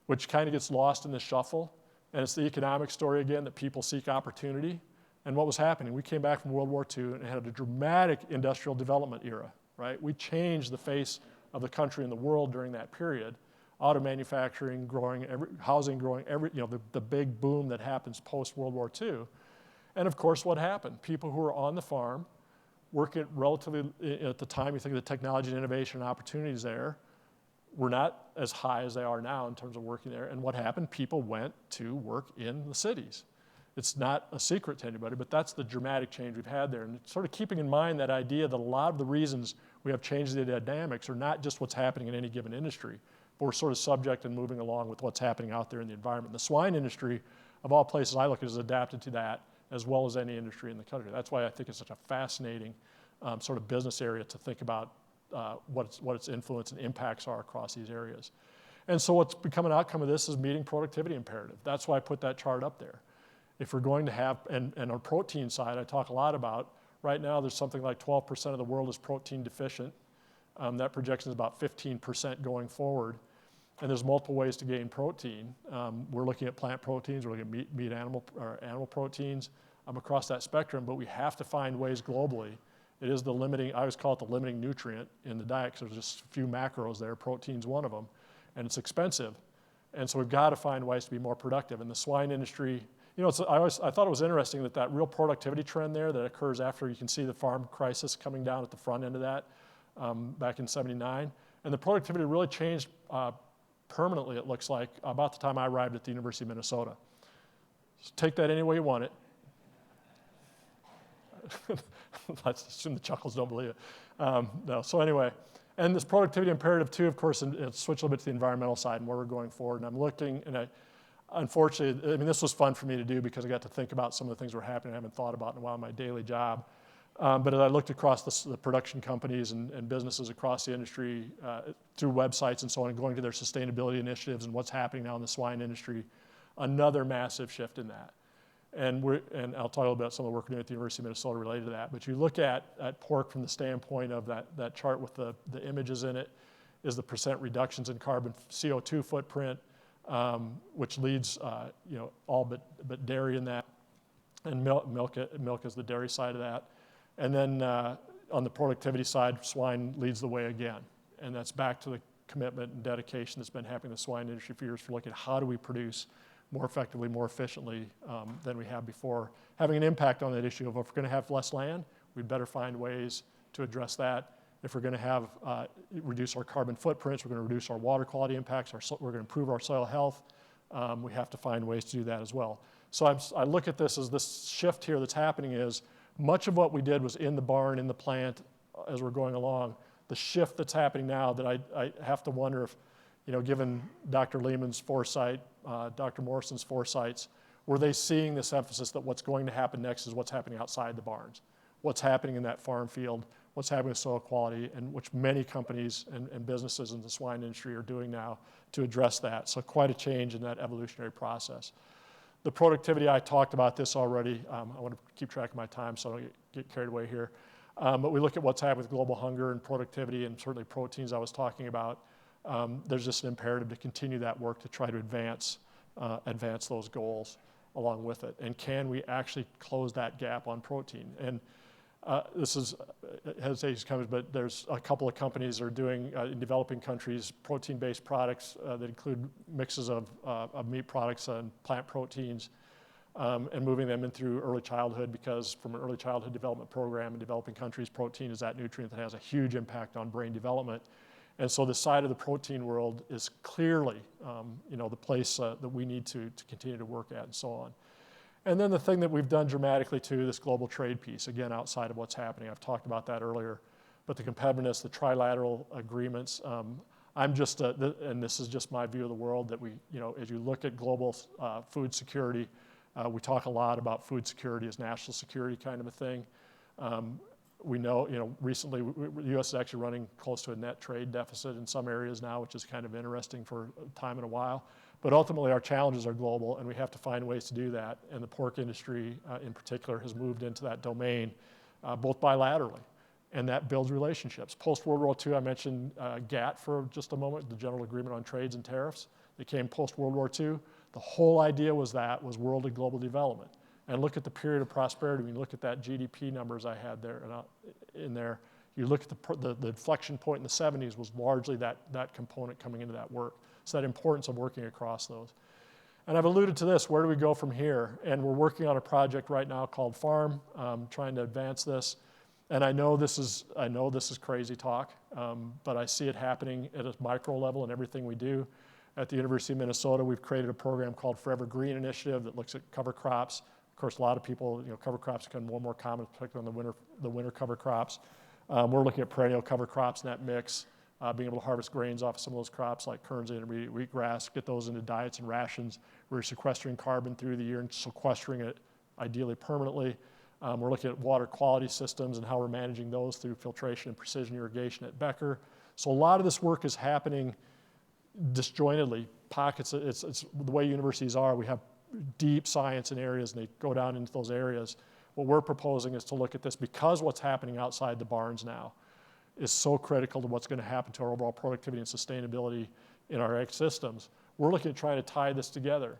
Which kind of gets lost in the shuffle. And it's the economic story again, that people seek opportunity. And what was happening? We came back from World War II and had a dramatic industrial development era, right? We changed the face of the country and the world during that period. Auto manufacturing growing, housing growing, the big boom that happens post-World War II. And of course, what happened? People who were on the farm, working relatively, at the time, you think of the technology and innovation and opportunities there, were not as high as they are now in terms of working there. And what happened? People went to work in the cities. It's not a secret to anybody, but that's the dramatic change we've had there. And sort of keeping in mind that idea that a lot of the reasons we have changed the dynamics are not just what's happening in any given industry, but we're sort of subject and moving along with what's happening out there in the environment. The swine industry, of all places I look at, is adapted to that as well as any industry in the country. That's why I think it's such a fascinating sort of business area to think about what its influence and impacts are across these areas. And so what's become an outcome of this is meeting productivity imperative. That's why I put that chart up there. If we're going to have, and on protein side, I talk a lot about, right now there's something like 12% of the world is protein deficient. That projection is about 15% going forward. And there's multiple ways to gain protein. We're looking at plant proteins, we're looking at animal proteins across that spectrum, but we have to find ways globally. It is the limiting, I always call it the limiting nutrient in the diet, because there's just a few macros there, protein's one of them, and it's expensive. And so we've got to find ways to be more productive. And the swine industry, you know, I thought it was interesting that real productivity trend there that occurs after, you can see the farm crisis coming down at the front end of that back in '79. And the productivity really changed permanently, it looks like, about the time I arrived at the University of Minnesota. So take that any way you want it. Let's assume the chuckles don't believe it. No, so anyway, and this productivity imperative too, of course, and switch a little bit to the environmental side and where we're going forward. And I'm looking, and unfortunately, I mean, this was fun for me to do because I got to think about some of the things that were happening I haven't thought about in a while in my daily job. But as I looked across the production companies and businesses across the industry through websites and so on, and going to their sustainability initiatives and what's happening now in the swine industry, another massive shift in that. And I'll talk a little bit about some of the work we're doing at the University of Minnesota related to that. But you look at pork from the standpoint of that chart with the images in it, is the percent reductions in carbon CO2 footprint, which leads all but dairy in that, and milk is the dairy side of that. And then on the productivity side, swine leads the way again. And that's back to the commitment and dedication that's been happening in the swine industry for years for looking at how do we produce more effectively, more efficiently than we have before, having an impact on that issue of if we're going to have less land, we'd better find ways to address that. If we're going to have reduce our carbon footprints, we're going to reduce our water quality impacts, we're going to improve our soil health, we have to find ways to do that as well. So I look at this as this shift here that's happening is much of what we did was in the barn, in the plant, as we're going along. The shift that's happening now that I have to wonder if, given Dr. Leman's foresight, Dr. Morrison's foresights, were they seeing this emphasis that what's going to happen next is what's happening outside the barns, what's happening in that farm field, what's happening with soil quality, and which many companies and businesses in the swine industry are doing now to address that. So quite a change in that evolutionary process. The productivity, I talked about this already. I want to keep track of my time so I don't get carried away here. But we look at what's happening with global hunger and productivity and certainly proteins I was talking about. There's just an imperative to continue that work to try to advance those goals along with it. And can we actually close that gap on protein? And this is hesitation comes, but there's a couple of companies that are doing in developing countries protein-based products that include mixes of meat products and plant proteins, and moving them in through early childhood, because from an early childhood development program in developing countries, protein is that nutrient that has a huge impact on brain development. And so the side of the protein world is clearly the place that we need to continue to work at and so on. And then the thing that we've done dramatically too, this global trade piece, again, outside of what's happening. I've talked about that earlier, but the competitiveness, the trilateral agreements, and this is just my view of the world, that we, as you look at global food security, we talk a lot about food security as national security kind of a thing. We know, recently the U.S. is actually running close to a net trade deficit in some areas now, which is kind of interesting for a time and a while. But ultimately, our challenges are global, and we have to find ways to do that. And the pork industry, in particular, has moved into that domain, both bilaterally, and that builds relationships. Post-World War II, I mentioned GATT for just a moment, the General Agreement on Trades and Tariffs. They came post-World War II. The whole idea was world and global development. And look at the period of prosperity. When you look at that GDP numbers I had there in there, you look at the inflection point in the 70s was largely that component coming into that work. So that importance of working across those. And I've alluded to this, where do we go from here? And we're working on a project right now called Farm, trying to advance this. And I know this is crazy talk, but I see it happening at a micro level in everything we do. At the University of Minnesota, we've created a program called Forever Green Initiative that looks at cover crops, course, a lot of people, cover crops become more and more common, particularly on the winter cover crops. We're looking at perennial cover crops in that mix, being able to harvest grains off of some of those crops like Kern's intermediate wheatgrass, get those into diets and rations. We're sequestering carbon through the year and sequestering it ideally permanently. We're looking at water quality systems and how we're managing those through filtration and precision irrigation at Becker. So a lot of this work is happening disjointedly, pockets. It's the way universities are. We have deep science in areas, and they go down into those areas. What we're proposing is to look at this because what's happening outside the barns now is so critical to what's going to happen to our overall productivity and sustainability in our ag systems. We're looking at trying to tie this together.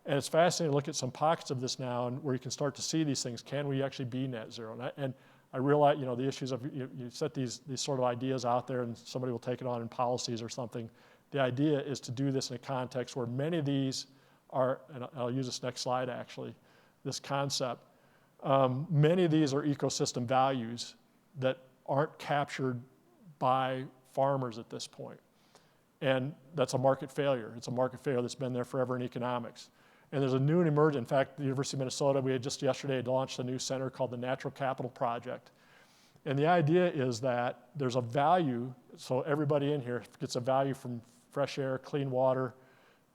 And it's fascinating to look at some pockets of this now and where you can start to see these things. Can we actually be net zero? And I realize, the issues of, you set these sort of ideas out there and somebody will take it on in policies or something. The idea is to do this in a context where many of these are, and I'll use this next slide actually, this concept. Many of these are ecosystem values that aren't captured by farmers at this point. And that's a market failure. It's a market failure that's been there forever in economics. And there's a new and emergent, in fact, the University of Minnesota, we had just yesterday launched a new center called the Natural Capital Project. And the idea is that there's a value, so everybody in here gets a value from fresh air, clean water,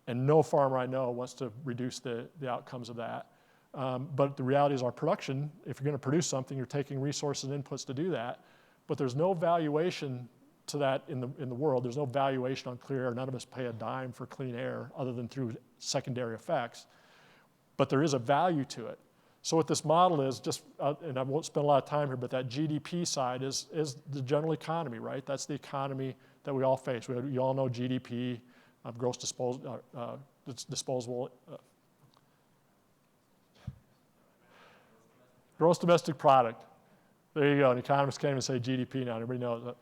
and no farmer I know wants to reduce the outcomes of that. But the reality is our production, if you're going to produce something, you're taking resources and inputs to do that. But there's no valuation to that in the world. There's no valuation on clear air. None of us pay a dime for clean air other than through secondary effects. But there is a value to it. So what this model is, and I won't spend a lot of time here, but that GDP side is the general economy, right? That's the economy that we all face. You all know GDP, gross disposable, gross domestic product. There you go. And economists can't even say GDP now. Everybody knows that.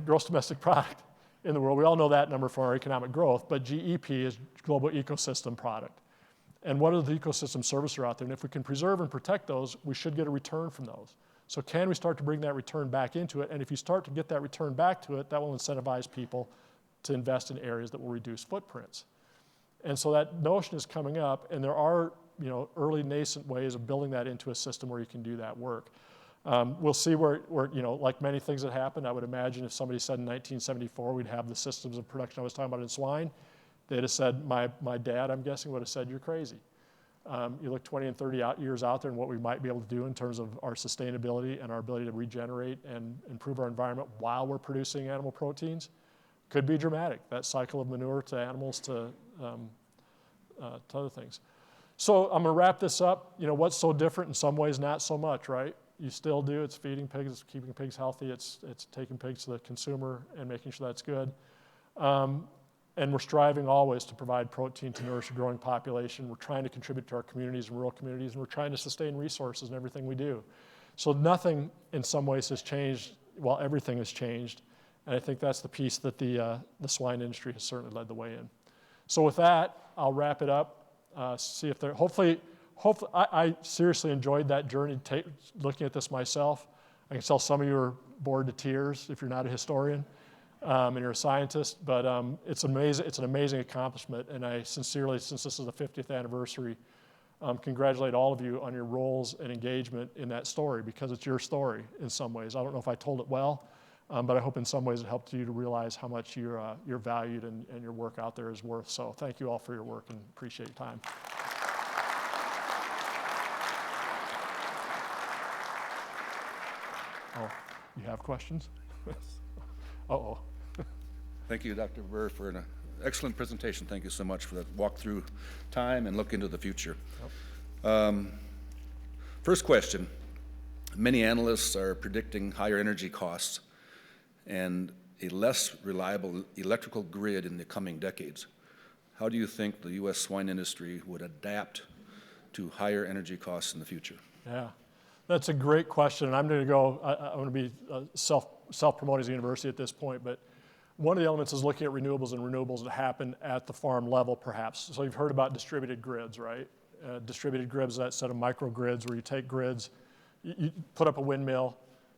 Gross domestic product in the world. We all know that number for our economic growth, but GEP is global ecosystem product. And what are the ecosystem services are out there? And if we can preserve and protect those, we should get a return from those. So can we start to bring that return back into it? And if you start to get that return back to it, that will incentivize people to invest in areas that will reduce footprints. And so that notion is coming up, and there are early nascent ways of building that into a system where you can do that work. We'll see where, like many things that happen, I would imagine if somebody said in 1974 we'd have the systems of production I was talking about in swine, they'd have said, my dad, I'm guessing, would have said, you're crazy. You look 20 and 30 years out there and what we might be able to do in terms of our sustainability and our ability to regenerate and improve our environment while we're producing animal proteins could be dramatic. That cycle of manure to animals to other things. So I'm going to wrap this up. What's so different? In some ways, not so much, right? You still do. It's feeding pigs. It's keeping pigs healthy. It's taking pigs to the consumer and making sure that's good. And we're striving always to provide protein to nourish a growing population. We're trying to contribute to our communities and rural communities, and we're trying to sustain resources in everything we do. So nothing in some ways has changed while everything has changed. And I think that's the piece that the swine industry has certainly led the way in. So with that, I'll wrap it up. See if there, hopefully, I seriously enjoyed that journey, looking at this myself. I can tell some of you are bored to tears if you're not a historian and you're a scientist, but it's amazing. It's an amazing accomplishment, and I sincerely, since this is the 50th anniversary, congratulate all of you on your roles and engagement in that story, because it's your story in some ways. I don't know if I told it well, but I hope in some ways it helped you to realize how much you're valued and your work out there is worth. So thank you all for your work and appreciate your time. Oh, you have questions? Uh-oh. Thank you, Dr. Buhr, for an excellent presentation. Thank you so much for that walk through time and look into the future. Yep. First question. Many analysts are predicting higher energy costs and a less reliable electrical grid in the coming decades. How do you think the U.S. swine industry would adapt to higher energy costs in the future? Yeah, that's a great question. And I'm going to go, I'm going to be self-promoting as a university at this point, but one of the elements is looking at renewables and renewables that happen at the farm level, perhaps. So you've heard about distributed grids, right? Distributed grids, that set of microgrids where you take grids, you put up a windmill,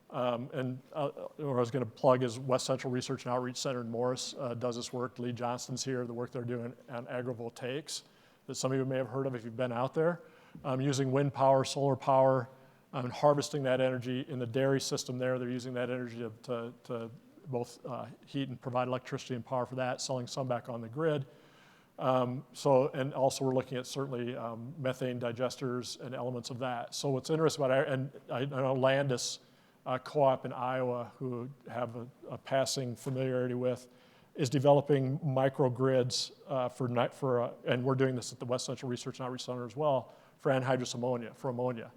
or I was going to plug is West Central Research and Outreach Center in Morris does this work. Lee Johnston's here, the work they're doing on agrivoltaics that some of you may have heard of if you've been out there. using wind power, solar power, and harvesting that energy. In the dairy system there, they're using that energy to both heat and provide electricity and power for that, selling some back on the grid. And also we're looking at certainly methane digesters and elements of that. So what's interesting about it, and I know Landis co-op in Iowa, who have a passing familiarity with, is developing microgrids and we're doing this at the West Central Research and Outreach Center as well, for anhydrous ammonia, for ammonia.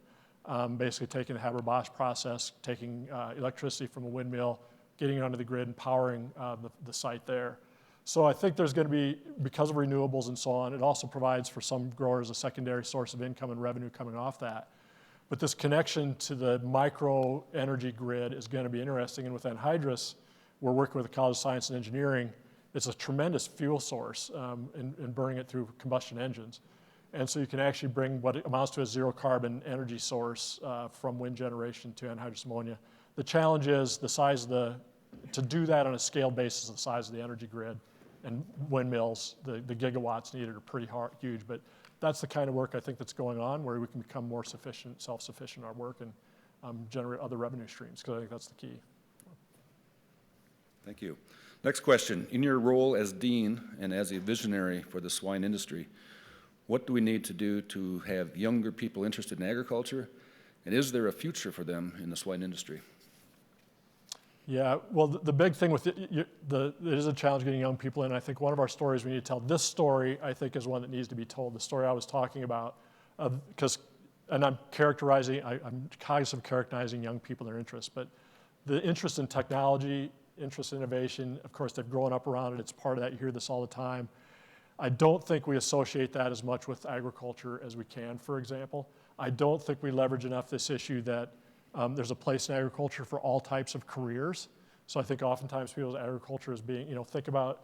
Basically taking the Haber-Bosch process, taking electricity from a windmill, getting it onto the grid and powering the site there. So I think there's going to be, because of renewables and so on, it also provides for some growers a secondary source of income and revenue coming off that. But this connection to the micro energy grid is going to be interesting. And with anhydrous, we're working with the College of Science and Engineering. It's a tremendous fuel source in burning it through combustion engines. And so you can actually bring what amounts to a zero carbon energy source from wind generation to anhydrous ammonia. The challenge is the size of to do that on a scale basis, the size of the energy grid and windmills, the gigawatts needed are pretty huge. But that's the kind of work I think that's going on, where we can become more self-sufficient in our work and generate other revenue streams, because I think that's the key. Thank you. Next question. In your role as dean and as a visionary for the swine industry, what do we need to do to have younger people interested in agriculture? And is there a future for them in the swine industry? Yeah, well, the big thing with it is a challenge getting young people in. I think one of our stories we need to tell, this story, I think, is one that needs to be told. The story I was talking about, and I'm characterizing, I'm cognizant of characterizing young people and their interests, but the interest in technology, interest in innovation, of course, they've grown up around it. It's part of that. You hear this all the time. I don't think we associate that as much with agriculture as we can, for example. I don't think we leverage enough this issue that there's a place in agriculture for all types of careers. So I think oftentimes people's agriculture is being, think about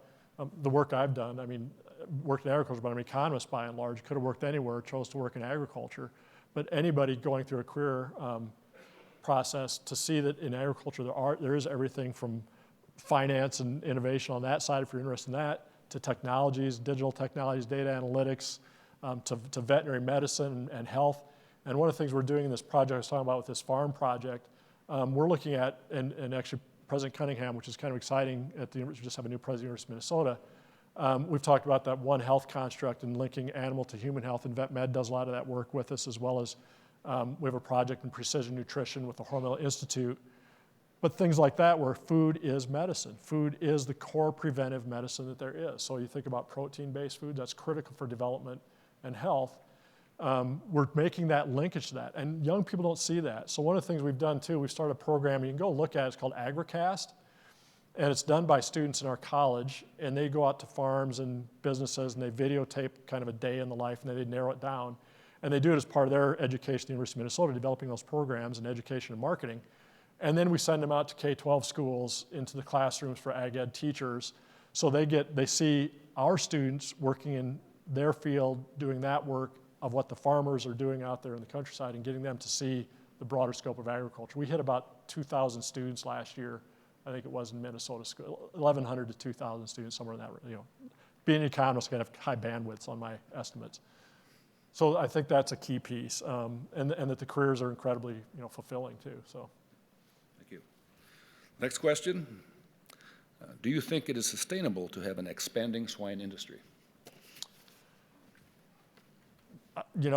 the work I've done. I mean, worked in agriculture, but I'm an economist by and large, could have worked anywhere, chose to work in agriculture. But anybody going through a career process to see that in agriculture there is everything from finance and innovation on that side, if you're interested in that, to technologies, digital technologies, data analytics, to veterinary medicine and health. And one of the things we're doing in this project I was talking about with this farm project, we're looking at, and actually President Cunningham, which is kind of exciting, we just have a new president of the University of Minnesota. We've talked about that One Health construct and linking animal to human health, and VetMed does a lot of that work with us, as well as we have a project in precision nutrition with the Hormel Institute. But things like that where food is medicine. Food is the core preventive medicine that there is. So you think about protein-based food, that's critical for development and health. We're making that linkage to that, and young people don't see that. So one of the things we've done too, we've started a program, you can go look at it, it's called AgriCast, and it's done by students in our college, and they go out to farms and businesses and they videotape kind of a day in the life, and then they narrow it down. And they do it as part of their education at the University of Minnesota, developing those programs in education and marketing. And then we send them out to K-12 schools into the classrooms for ag ed teachers. So they see our students working in their field, doing that work of what the farmers are doing out there in the countryside, and getting them to see the broader scope of agriculture. We hit about 2,000 students last year. I think it was in Minnesota school, 1,100 to 2,000 students, somewhere in that, Being an economist, I have high bandwidths on my estimates. So I think that's a key piece, and that the careers are incredibly, fulfilling too, so. Thank you. Next question. Do you think it is sustainable to have an expanding swine industry? That's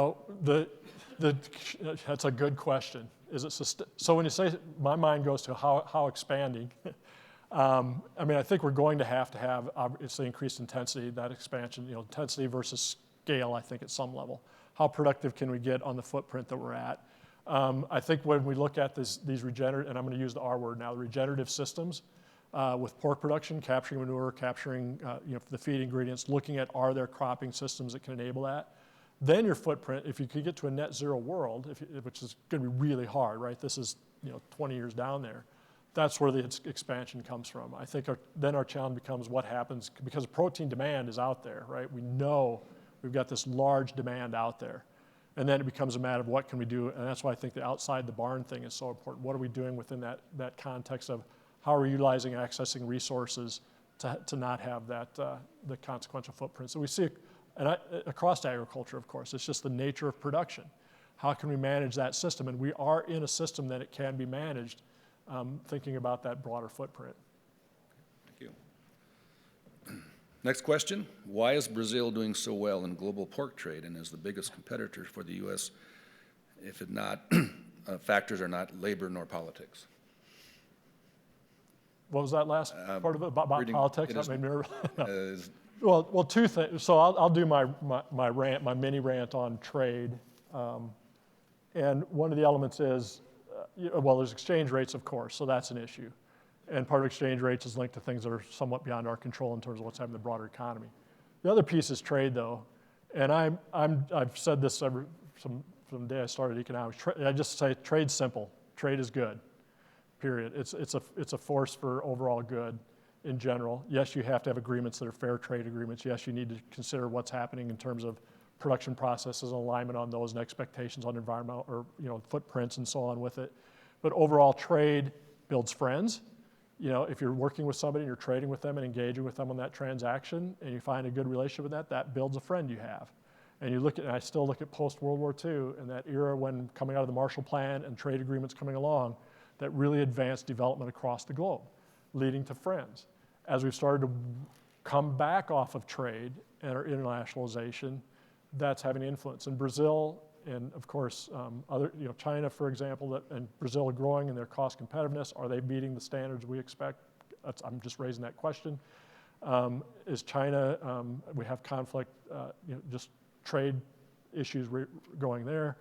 a good question. So when you say, my mind goes to how expanding. I think we're going to have obviously increased intensity, that expansion, intensity versus scale, I think at some level. How productive can we get on the footprint that we're at? I think when we look at these regenerative, and I'm going to use the R word now, the regenerative systems with pork production, capturing manure, capturing the feed ingredients, looking at are there cropping systems that can enable that? Then your footprint, if you could get to a net zero world, which is going to be really hard, right? This is 20 years down there. That's where the expansion comes from. I think then our challenge becomes what happens, because protein demand is out there, right? We know we've got this large demand out there. And then it becomes a matter of what can we do, and that's why I think the outside the barn thing is so important. What are we doing within that context of how are we utilizing and accessing resources to not have that the consequential footprint? So we see across agriculture, of course. It's just the nature of production. How can we manage that system? And we are in a system that it can be managed, thinking about that broader footprint. Thank you. Next question. Why is Brazil doing so well in global pork trade and is the biggest competitor for the U.S. if it not factors are not labor nor politics? What was that last part of it about politics? That made me nervous. No. Well, two things. So I'll do my rant, my mini rant on trade. And one of the elements is, well, there's exchange rates, of course, so that's an issue. And part of exchange rates is linked to things that are somewhat beyond our control in terms of what's happening in the broader economy. The other piece is trade, though. And I've said this from the day I started economics. I just say trade's simple. Trade is good, period. It's a force for overall good in general. Yes, you have to have agreements that are fair trade agreements. Yes, you need to consider what's happening in terms of production processes and alignment on those and expectations on environmental or footprints and so on with it. But overall, trade builds friends. If you're working with somebody and you're trading with them and engaging with them on that transaction and you find a good relationship with that builds a friend you have. And I still look at post-World War II and that era when coming out of the Marshall Plan and trade agreements coming along that really advanced development across the globe, leading to friends. As we've started to come back off of trade and our internationalization, that's having influence. In Brazil and of course China, for example, and Brazil are growing in their cost competitiveness. Are they meeting the standards we expect? I'm just raising that question. Is China, we have conflict, just trade issues going there.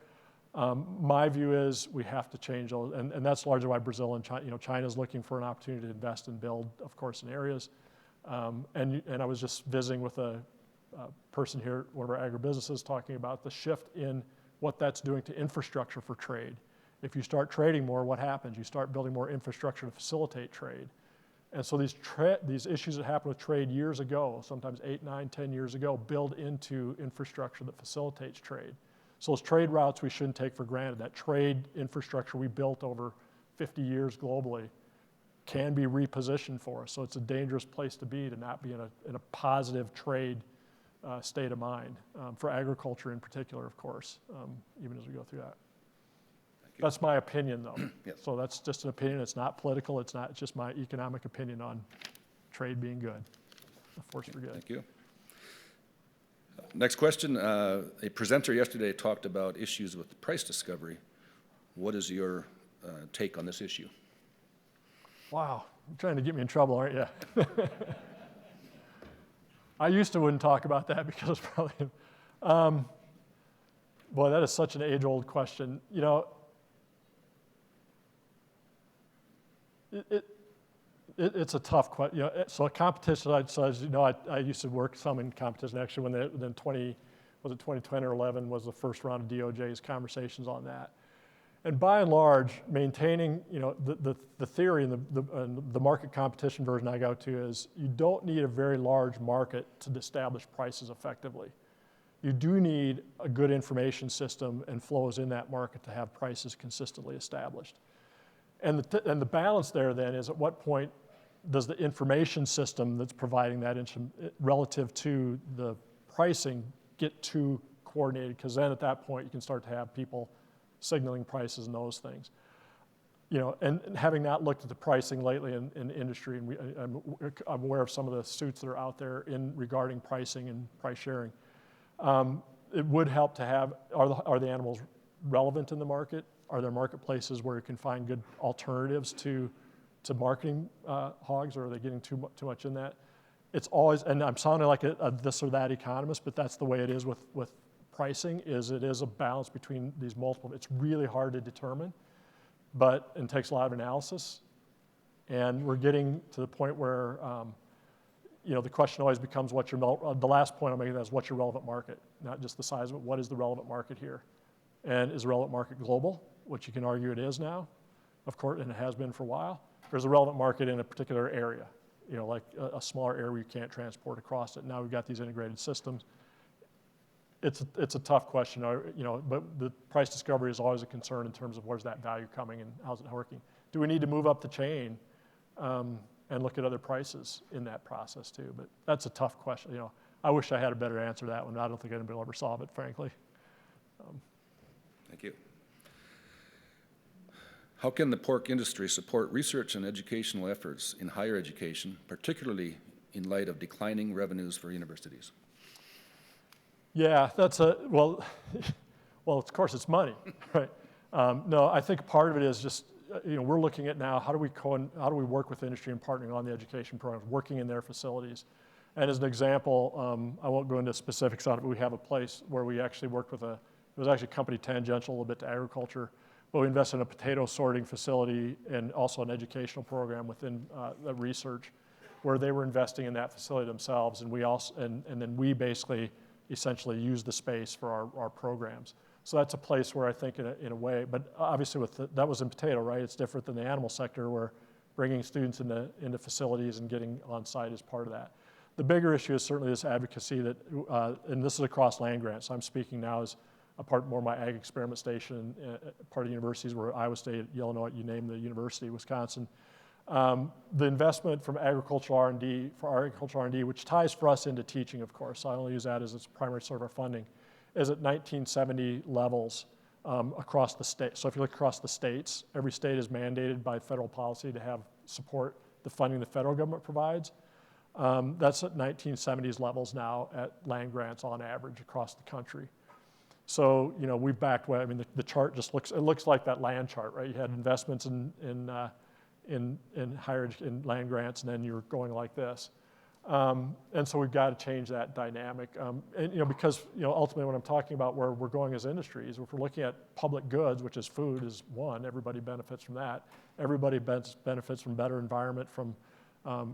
My view is we have to change those, and that's largely why Brazil and China, China's looking for an opportunity to invest and build, of course, in areas. And I was just visiting with a person here at one of our agribusinesses talking about the shift in what that's doing to infrastructure for trade. If you start trading more, what happens? You start building more infrastructure to facilitate trade. And so these issues that happened with trade years ago, sometimes 8, 9, 10 years ago, build into infrastructure that facilitates trade. So those trade routes we shouldn't take for granted. That trade infrastructure we built over 50 years globally can be repositioned for us. So it's a dangerous place to be, to not be in a positive trade state of mind, for agriculture in particular, of course, even as we go through that. That's my opinion, though. Yes. So that's just an opinion. It's not political. It's just my economic opinion on trade being good, a force for good. Thank you. Next question. A presenter yesterday talked about issues with price discovery. What is your take on this issue? Wow, you're trying to get me in trouble, aren't you? I wouldn't talk about that because it's probably, boy, that is such an age-old question. It's a tough question. So a competition, I used to work some in competition actually when 2010 or 11 was the first round of DOJ's conversations on that. And by and large, maintaining, the theory and the market competition version I go to is you don't need a very large market to establish prices effectively. You do need a good information system and flows in that market to have prices consistently established. And the balance there then is at what point does the information system that's providing that relative to the pricing get too coordinated? Because then at that point you can start to have people signaling prices and those things. And having not looked at the pricing lately in the industry, and I'm aware of some of the suits that are out there regarding pricing and price sharing. It would help to have, are the animals relevant in the market? Are there marketplaces where you can find good alternatives to marketing hogs, or are they getting too much in that? It's always, and I'm sounding like a this or that economist, but that's the way it is with pricing, it is a balance between these multiple. It's really hard to determine, but it takes a lot of analysis. And we're getting to the point where, the question always becomes the last point I'm making is what's your relevant market? Not just the size of it, what is the relevant market here? And is the relevant market global, which you can argue it is now, of course, and it has been for a while? Or is the relevant market in a particular area, like a smaller area where you can't transport across it? Now we've got these integrated systems. It's a tough question, but the price discovery is always a concern in terms of where's that value coming and how's it working. Do we need to move up the chain and look at other prices in that process too? But that's a tough question. I wish I had a better answer to that one. I don't think anybody will ever solve it, frankly. Thank you. How can the pork industry support research and educational efforts in higher education, particularly in light of declining revenues for universities? Yeah, well, of course it's money, right? No, I think part of it is just, we're looking at now, how do we work with industry and partnering on the education programs, working in their facilities. And as an example, I won't go into specifics on it, but we have a place where we actually worked with it was actually a company tangential a little bit to agriculture, but we invested in a potato sorting facility and also an educational program within the research where they were investing in that facility themselves, and then we basically essentially use the space for our programs. So that's a place where I think in a way, but obviously that was in potato, right? It's different than the animal sector where bringing students into facilities and getting on site is part of that. The bigger issue is certainly this advocacy that, and this is across land grants. So I'm speaking now as a part more of my ag experiment station, part of universities where Iowa State, Illinois, you name the university, Wisconsin. The investment from agricultural R&D, which ties for us into teaching, of course, so I only use that as its primary source of our funding, is at 1970 levels across the state. So if you look across the states, every state is mandated by federal policy to have support the funding the federal government provides. That's at 1970s levels now at land grants on average across the country. So, we've backed away. I mean, the chart just looks like that land chart, right? You had investments in land grants, and then you're going like this. And so we've got to change that dynamic. Because, ultimately what I'm talking about where we're going as industries, if we're looking at public goods, which is food is one, everybody benefits from that. Everybody benefits from better environment, from,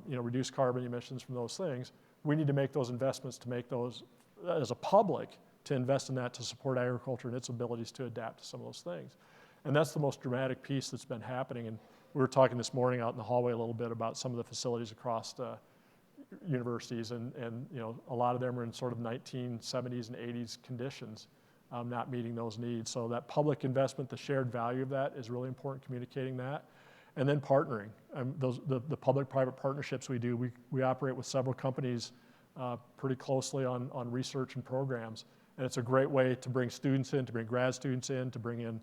reduced carbon emissions from those things. We need to make those investments to make those, as a public, to invest in that to support agriculture and its abilities to adapt to some of those things. And that's the most dramatic piece that's been happening. And we were talking this morning out in the hallway a little bit about some of the facilities across the universities, and a lot of them are in sort of 1970s and 80s conditions, not meeting those needs. So that public investment, the shared value of that is really important, communicating that. And then partnering. The public-private partnerships we do, we operate with several companies pretty closely on research and programs. And it's a great way to bring students in, to bring grad students in, to bring in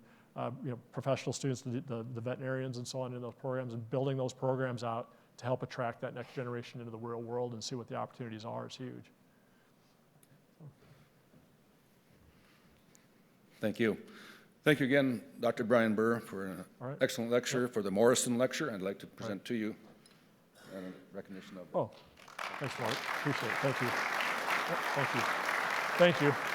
professional students, the veterinarians and so on in those programs, and building those programs out to help attract that next generation into the real world and see what the opportunities are is huge. Thank you. Thank you again, Dr. Brian Buhr, for an excellent lecture, for the Morrison Lecture. I'd like to present to you a recognition of it. Oh, thanks, Mark. Appreciate it. Thank you. Thank you. Thank you.